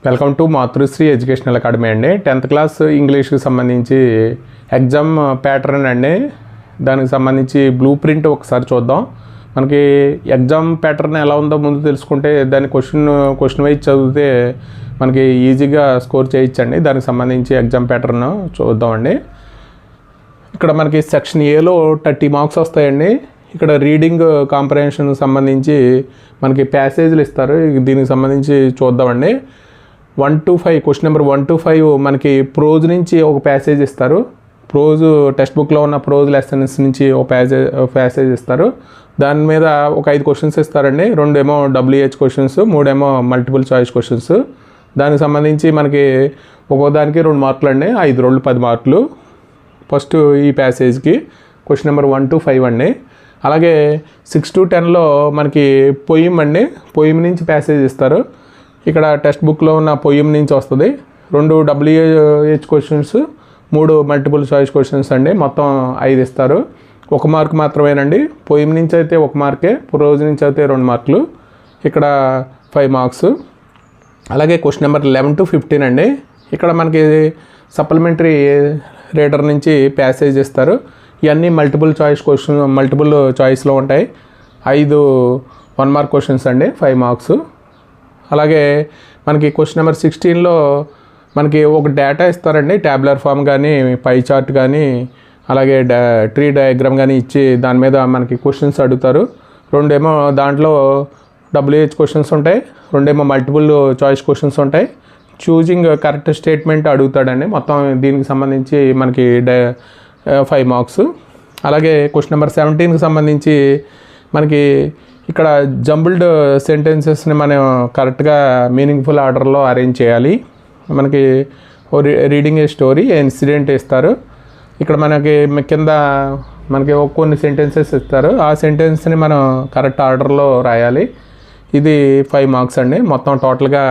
Welcome to Matrusri educational academy అండి. 10th class ఇంగ్లీష్కి సంబంధించి exam pattern అండి. దానికి సంబంధించి బ్లూ ప్రింట్ ఒకసారి చూద్దాం. మనకి ఎగ్జామ్ ప్యాటర్న్ ఎలా ఉందో ముందు తెలుసుకుంటే దాని క్వశ్చన్ వైజ్ చదివితే మనకి ఈజీగా స్కోర్ చేయొచ్చండి. దానికి సంబంధించి ఎగ్జామ్ ప్యాటర్న్ చూద్దామండి. ఇక్కడ మనకి సెక్షన్ ఏలో 30 మార్క్స్ వస్తాయండి. ఇక్కడ రీడింగ్ కాంప్రహెన్షన్ సంబంధించి మనకి ప్యాసేజ్లు ఇస్తారు. దీనికి సంబంధించి చూద్దామండి. 1 to 5 క్వశ్చన్ నెంబర్ 1 to 5 మనకి ప్రోజ్ నుంచి ఒక ప్యాసేజ్ ఇస్తారు. ప్రోజ్ టెక్స్ట్ బుక్లో ఉన్న ప్రోజ్ లెసన్స్ నుంచి ఒక ప్యాసేజ్ ఇస్తారు. దాని మీద ఒక 5 క్వశ్చన్స్ ఇస్తారండి. 2 ఏమో WH క్వశ్చన్స్, 3 ఏమో మల్టిపుల్ చాయిస్ క్వశ్చన్స్. దానికి సంబంధించి మనకి ఒక్కోదానికి 2 మార్కులు అండి. 5 2 10 మార్కులు ఫస్ట్ ఈ ప్యాసేజ్కి. క్వశ్చన్ నెంబర్ 1 to 5 అండి. అలాగే 6 to 10లో మనకి పొయిమ్ అండి. పొయిమ్ నుంచి ప్యాసేజ్ ఇస్తారు. ఇక్కడ టెక్స్ట్ బుక్లో ఉన్న పొయిమ్ నుంచి వస్తుంది. 2 WH questions, 3 multiple choice questions అండి. మొత్తం 5 ఇస్తారు. 1 మార్క్ మాత్రమేనండి. పొయిమ్ నుంచి అయితే 1 మార్కే, ప్రోజ్ నుంచి అయితే 2 మార్కులు. ఇక్కడ 5 మార్క్స్. అలాగే క్వశ్చన్ నెంబర్ 11 to 15 అండి. ఇక్కడ మనకి సప్లిమెంటరీ రీడర్ నుంచి ప్యాసేజ్ ఇస్తారు. ఇవన్నీ మల్టిపుల్ చాయిస్లో ఉంటాయి. 5 1 మార్క్ క్వశ్చన్స్ అండి, 5 మార్క్స్. అలాగే మనకి క్వశ్చన్ నెంబర్ 16లో మనకి ఒక డేటా ఇస్తారండి. ట్యాబులర్ ఫామ్ కానీ, పై చార్ట్ కానీ, అలాగే ట్రీ డయాగ్రామ్ కానీ ఇచ్చి దాని మీద మనకి క్వశ్చన్స్ అడుగుతారు. 2 ఏమో దాంట్లో WH క్వశ్చన్స్ ఉంటాయి, 2 ఏమో మల్టిపుల్ చాయిస్ క్వశ్చన్స్ ఉంటాయి. చూజింగ్ కరెక్ట్ స్టేట్మెంట్ అడుగుతాడండి. మొత్తం దీనికి సంబంధించి మనకి 5 మార్క్స్. అలాగే క్వశ్చన్ నెంబర్ 17కి సంబంధించి మనకి ఇక్కడ జంబుల్డ్ సెంటెన్సెస్ని మనం కరెక్ట్గా మీనింగ్ఫుల్ ఆర్డర్లో అరేంజ్ చేయాలి. మనకి రీడింగ్ ఏ స్టోరీ, ఇన్సిడెంట్ ఇస్తారు. ఇక్కడ మనకి కింద మనకి కొన్ని సెంటెన్సెస్ ఇస్తారు. ఆ సెంటెన్స్ని మనం కరెక్ట్ ఆర్డర్లో రాయాలి. ఇది 5 మార్క్స్ అండి. మొత్తం టోటల్గా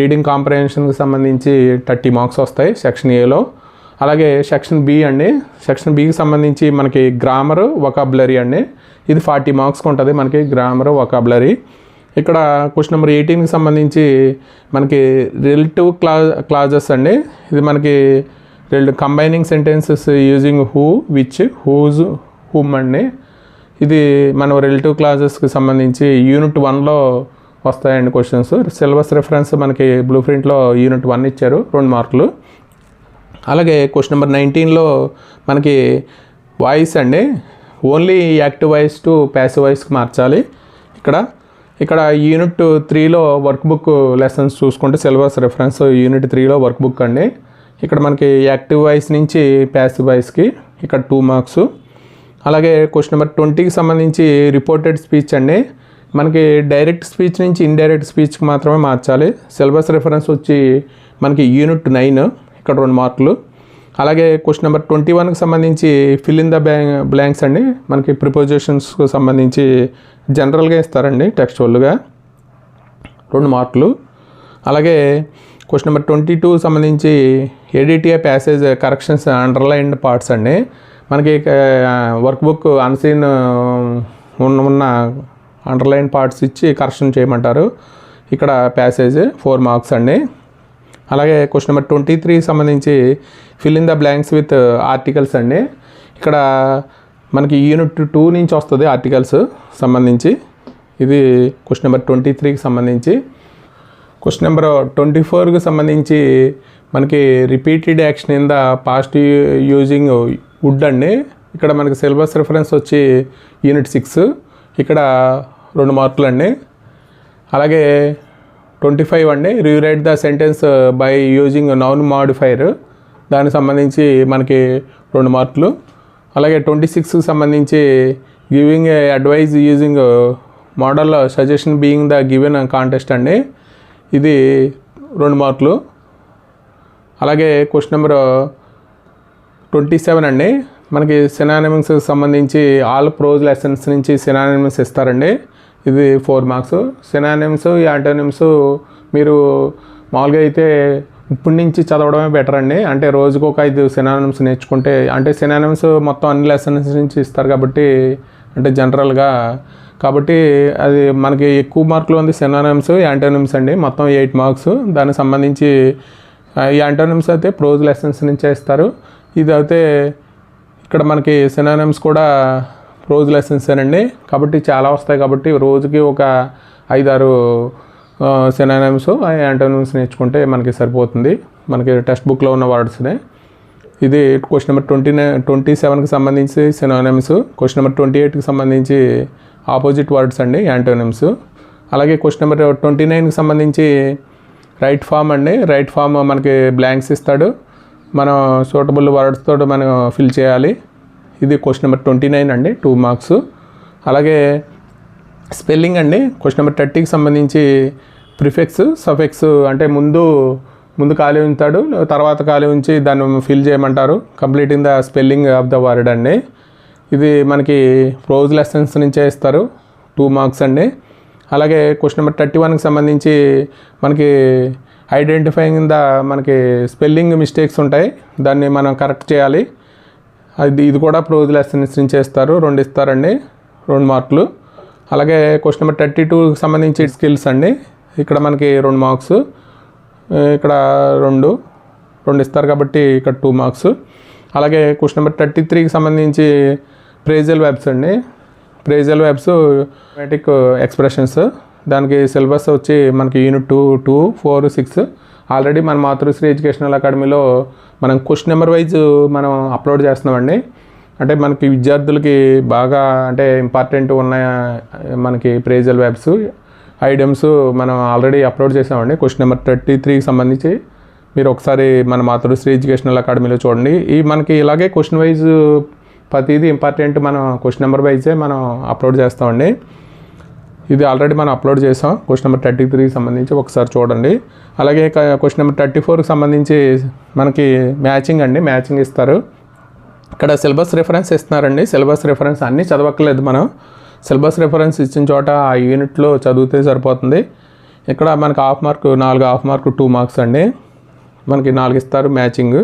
రీడింగ్ కాంప్రహెన్షన్కి సంబంధించి 30 మార్క్స్ వస్తాయి సెక్షన్ ఏలో. అలాగే సెక్షన్ బి అండి. సెక్షన్ బికి సంబంధించి మనకి గ్రామరు, వొకాబులరీ అండి. ఇది 40 మార్క్స్కి ఉంటుంది మనకి గ్రామరు, వొకాబులరీ. ఇక్కడ క్వశ్చన్ నెంబర్ 18కి సంబంధించి మనకి రిలేటివ్ క్లాజెస్ అండి. ఇది మనకి combining sentences using who, which, whose, whom అండి. ఇది మనం రిలేటివ్ క్లాజెస్కి సంబంధించి యూనిట్ 1లో వస్తాయండి క్వశ్చన్స్. సిలబస్ రిఫరెన్స్ మనకి బ్లూ ప్రింట్లో యూనిట్ 1 ఇచ్చారు, 2 మార్కులు. అలాగే క్వశ్చన్ నెంబర్ 19లో మనకి వాయిస్ అండి. Only active voice to passive వాయిస్కి మార్చాలి. ఇక్కడ యూనిట్ 3లో వర్క్ బుక్ లెసన్స్ చూసుకుంటే సిలబస్ రిఫరెన్స్ యూనిట్ 3లో వర్క్ బుక్ అండి. ఇక్కడ మనకి యాక్టివ్ వాయిస్ నుంచి ప్యాసివ్ వాయిస్కి ఇక్కడ 2 మార్క్స్. అలాగే క్వశ్చన్ నెంబర్ 20కి సంబంధించి రిపోర్టెడ్ స్పీచ్ అండి. మనకి డైరెక్ట్ స్పీచ్ నుంచి ఇండైరెక్ట్ స్పీచ్కి మాత్రమే మార్చాలి. సిలబస్ రిఫరెన్స్ వచ్చి మనకి యూనిట్ 9, ఇక్కడ 2 మార్కులు. అలాగే క్వశ్చన్ నెంబర్ 21కి సంబంధించి ఫిల్ ఇన్ ద బ్లాంక్స్ అండి. మనకి ప్రిపోజిషన్స్కి సంబంధించి జనరల్గా ఇస్తారండి, టెక్స్చువల్గా 2 మార్కులు. అలాగే క్వశ్చన్ నెంబర్ 22 సంబంధించి ఎడిటిఏ ప్యాసేజ్ కరెక్షన్స్ అండర్లైన్డ్ పార్ట్స్ అండి. మనకి వర్క్ బుక్ అన్సీన్ ఉన్న అండర్లైన్ పార్ట్స్ ఇచ్చి కరెక్షన్ చేయమంటారు. ఇక్కడ ప్యాసేజ్ 4 మార్క్స్ అండి. అలాగే క్వశ్చన్ నెంబర్ 23 సంబంధించి fill in the blanks with articles అండి. ఇక్కడ మనకి యూనిట్ 2 నుంచి వస్తుంది ఆర్టికల్స్ సంబంధించి. ఇది క్వశ్చన్ నెంబర్ 23కి సంబంధించి. క్వశ్చన్ నెంబర్ 24కి సంబంధించి మనకి repeated action in the past using would అండి. ఇక్కడ మనకి సిలబస్ రిఫరెన్స్ వచ్చి యూనిట్ 6, ఇక్కడ 2 మార్కులు అండి. అలాగే 25 అండి. Rewrite the sentence by using noun modifier, దానికి సంబంధించి మనకి 2 మార్కులు. అలాగే 26కి సంబంధించి giving a advice using modal suggestion being the given context అండి. ఇది 2 మార్కులు. అలాగే క్వశ్చన్ నెంబర్ 27 అండి. మనకి సినానిమ్స్కి సంబంధించి ఆల్ ప్రోజ్ లెసన్స్ నుంచి సినానిమ్స్ ఇస్తారండి. ఇది 4 మార్క్స్. సినానిమ్స్, యాంటోనిమ్స్ మీరు మామూలుగా అయితే ఇప్పటి నుంచి చదవడమే బెటర్ అండి. అంటే రోజుకు ఒక 5 సినానిమ్స్ నేర్చుకుంటే, అంటే సినానిమ్స్ మొత్తం అన్ని లెసన్స్ నుంచి ఇస్తారు కాబట్టి, అంటే జనరల్గా కాబట్టి అది మనకి ఎక్కువ మార్కులు ఉంది సినానిమ్స్, యాంటోనిమ్స్ అండి. మొత్తం 8 మార్క్స్. దానికి సంబంధించి యాంటోనిమ్స్ అయితే ప్రోజ్ లెసన్స్ నుంచే ఇస్తారు. ఇది అయితే ఇక్కడ మనకి సినానిమ్స్ కూడా ప్రోజ్ లెసన్సేనండి. కాబట్టి చాలా వస్తాయి. కాబట్టి రోజుకి ఒక 5-6 సినానిమ్స్, యాంటోనిమ్స్ నేర్చుకుంటే మనకి సరిపోతుంది. మనకి టెక్స్ట్ బుక్లో ఉన్న వర్డ్స్నే. ఇది క్వశ్చన్ నెంబర్ 27కి సంబంధించి సినానిమ్స్, క్వశ్చన్ నెంబర్ 28కి సంబంధించి ఆపోజిట్ వర్డ్స్ అండి, యాంటోనిమ్స్. అలాగే క్వశ్చన్ నెంబర్ 29కి సంబంధించి రైట్ ఫామ్ అండి. రైట్ ఫామ్ మనకి బ్లాంక్స్ ఇస్తాడు, మనం సూటబుల్ వర్డ్స్ తోటి మనం ఫిల్ చేయాలి. ఇది క్వశ్చన్ నెంబర్ 29 అండి, 2 మార్క్స్. అలాగే స్పెల్లింగ్ అండి. క్వశ్చన్ నెంబర్ 30కి సంబంధించి ప్రిఫిక్స్, సఫిక్స్ అంటే ముందు ఖాళీ ఉంచాడు, తర్వాత ఖాళీ ఉంచి దాన్ని ఫిల్ చేయమంటారు. Completing the spelling of the word అండి. ఇది మనకి ప్రోజ్ లెసన్స్ నుంచే ఇస్తారు, 2 మార్క్స్ అండి. అలాగే క్వశ్చన్ నెంబర్ 31కి సంబంధించి మనకి ఐడెంటిఫైయింగ్ ద మనకి స్పెల్లింగ్ మిస్టేక్స్ ఉంటాయి, దాన్ని మనం కరెక్ట్ చేయాలి. ఇది కూడా ప్రోజ్ లెసన్స్ నుంచి ఇస్తారు, 2 ఇస్తారండి, 2 మార్కులు. అలాగే క్వశ్చన్ నెంబర్ 32కి సంబంధించి స్కిల్స్ అండి. ఇక్కడ మనకి 2 మార్క్స్, ఇక్కడ 2 ఇస్తారు కాబట్టి ఇక్కడ 2 మార్క్స్. అలాగే క్వశ్చన్ నెంబర్ 33కి సంబంధించి ప్రేజల్ వెబ్స్ అండి. Phrasal verbs automatic expressions. దానికి సిలబస్ వచ్చి మనకి యూనిట్ 2, 2, 4, 6 ఆల్రెడీ మన మాతృశ్రీ ఎడ్యుకేషనల్ అకాడమీలో మనం క్వశ్చన్ నెంబర్ వైజ్ మనం అప్లోడ్ చేస్తున్నామండి. అంటే మనకి విద్యార్థులకి బాగా అంటే ఇంపార్టెంట్ ఉన్న మనకి ప్రేజల్ వెబ్స్, ఐటమ్స్ మనం ఆల్రెడీ అప్లోడ్ చేసామండి. క్వశ్చన్ నెంబర్ 33కి సంబంధించి మీరు ఒకసారి మన మాతృశ్రీ ఎడ్యుకేషనల్ అకాడమీలో చూడండి. ఈ మనకి ఇలాగే క్వశ్చన్ వైజ్ ప్రతిదీ ఇంపార్టెంట్ మనం క్వశ్చన్ నెంబర్ వైజే మనం అప్లోడ్ చేస్తామండి. ఇది ఆల్రెడీ మనం అప్లోడ్ చేసాం క్వశ్చన్ నెంబర్ 33కి సంబంధించి, ఒకసారి చూడండి. అలాగే క్వశ్చన్ నెంబర్ 34కి సంబంధించి మనకి మ్యాచింగ్ అండి, మ్యాచింగ్ ఇస్తారు. ఇక్కడ సిలబస్ రిఫరెన్స్ ఇస్తున్నారండి. సిలబస్ రిఫరెన్స్ అన్నీ చదవక్కర్లేదు, మనం సిలబస్ రిఫరెన్స్ ఇచ్చిన చోట ఆ యూనిట్లో చదివితే సరిపోతుంది. ఇక్కడ మనకి 4 హాఫ్ మార్క్ 2 మార్క్స్ అండి, మనకి 4 ఇస్తారు మ్యాచింగ్.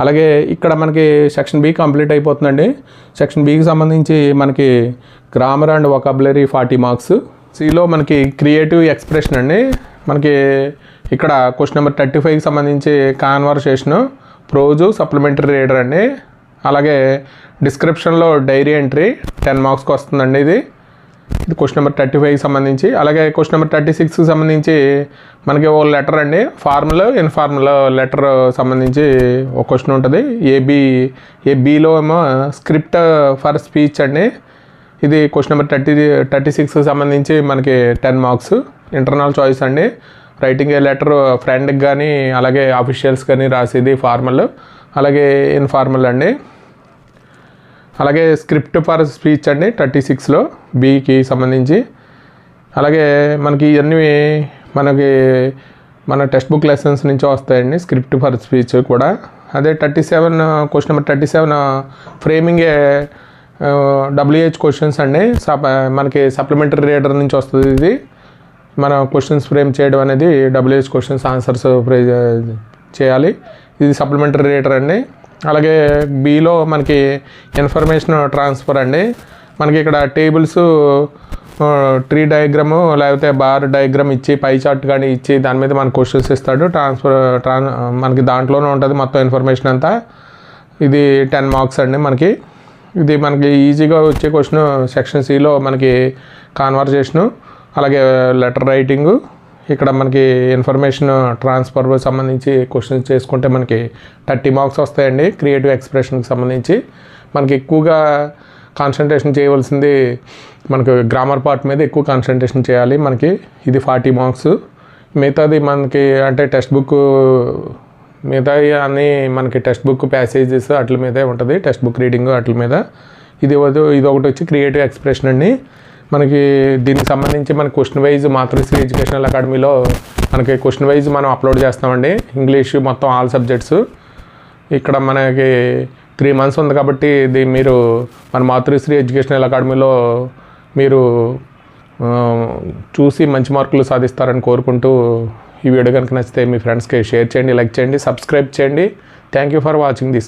అలాగే ఇక్కడ మనకి సెక్షన్ బి కంప్లీట్ అయిపోతుందండి. సెక్షన్ బికి సంబంధించి మనకి గ్రామర్ అండ్ వొకాబులరీ 40 మార్క్స్. సిలో మనకి క్రియేటివ్ ఎక్స్ప్రెషన్ అండి. మనకి ఇక్కడ క్వశ్చన్ నెంబర్ 35కి సంబంధించి కాన్వర్సేషను, ప్రోజు, సప్లిమెంటరీ రీడర్ అండి. అలాగే డిస్క్రిప్షన్లో డైరీ ఎంట్రీ 10 మార్క్స్కి వస్తుందండి. ఇది క్వశ్చన్ నెంబర్ 35కి సంబంధించి. అలాగే క్వశ్చన్ నెంబర్ 36కి సంబంధించి మనకి ఓ లెటర్ అండి, ఫార్ములా ఇన్ఫార్ములా లెటర్ సంబంధించి ఒక క్వశ్చన్ ఉంటుంది. ఏబీలో ఏమో స్క్రిప్ట్ ఫర్ స్పీచ్ అండి. ఇది క్వశ్చన్ నెంబర్ 36కి సంబంధించి మనకి 10 మార్క్స్. ఇంటర్నల్ చాయిస్ అండి. రైటింగ్ ఏ లెటర్ ఫ్రెండ్కి కానీ అలాగే ఆఫీషియల్స్ కానీ రాసేది ఫార్మల్, అలాగే ఇన్ఫార్మల్ అండి. అలాగే స్క్రిప్ట్ ఫర్ స్పీచ్ అండి 36లో బీకి సంబంధించి. అలాగే మనకి ఇవన్నీ మన టెక్స్ట్ బుక్ లెసన్స్ నుంచి వస్తాయండి, స్క్రిప్ట్ ఫర్ స్పీచ్ కూడా. అదే 37 question number 37 framing WH questions అండి. మనకి సప్లిమెంటరీ రీడర్ నుంచి వస్తుంది. ఇది మన క్వశ్చన్స్ ఫ్రేమ్ చేయడం అనేది WH క్వశ్చన్స్ ఆన్సర్స్ చేయాలి. ఇది సప్లిమెంటరీ రీడర్ అండి. అలాగే బీలో మనకి ఇన్ఫర్మేషన్ ట్రాన్స్ఫర్ అండి. మనకి ఇక్కడ టేబుల్స్, ట్రీ డయాగ్రాము లేకపోతే బార్ డయాగ్రామ్ ఇచ్చి పై చార్ట్ కానీ ఇచ్చి దాని మీద మనకు క్వశ్చన్స్ ఇస్తాడు. మనకి దాంట్లోనే ఉంటుంది మొత్తం ఇన్ఫర్మేషన్ అంతా. ఇది 10 మార్క్స్ అండి మనకి. ఇది మనకి ఈజీగా వచ్చే క్వశ్చన్ సెక్షన్ సిలో మనకి కాన్వర్జేషను, అలాగే లెటర్ రైటింగు. ఇక్కడ మనకి ఇన్ఫర్మేషన్ ట్రాన్స్ఫర్ సంబంధించి క్వశ్చన్స్ చేసుకుంటే మనకి 30 మార్క్స్ వస్తాయండి. క్రియేటివ్ ఎక్స్ప్రెషన్కి సంబంధించి మనకి ఎక్కువగా కాన్సన్ట్రేషన్ చేయవలసింది మనకు గ్రామర్ పార్ట్ మీద ఎక్కువ కాన్సన్ట్రేషన్ చేయాలి మనకి. ఇది 40 మార్క్స్. మిగతాది మనకి అంటే టెక్స్ట్ బుక్ మిగతాయి అన్నీ మనకి టెక్స్ట్ బుక్ ప్యాసేజెస్ అట్ల మీదే ఉంటుంది, టెక్స్ట్ బుక్ రీడింగ్ అట్ల మీద. ఇది ఒకటి వచ్చి క్రియేటివ్ ఎక్స్ప్రెషన్ అండి. మనకి దీనికి సంబంధించి మన క్వశ్చన్ వైజ్ మాతృశ్రీ ఎడ్యుకేషనల్ అకాడమీలో మనకి క్వశ్చన్ వైజ్ మనం అప్లోడ్ చేస్తామండి. ఇంగ్లీష్ మొత్తం ఆల్ సబ్జెక్ట్స్. ఇక్కడ మనకి 3 మంత్స్ ఉంది కాబట్టి ఇది మీరు మన మాతృశ్రీ ఎడ్యుకేషనల్ అకాడమీలో మీరు చూసి మంచి మార్కులు సాధిస్తారని కోరుకుంటూ ఈ వీడియో కనుక నచ్చితే మీ ఫ్రెండ్స్కి షేర్ చేయండి, లైక్ చేయండి, సబ్స్క్రైబ్ చేయండి. Thank you for watching this.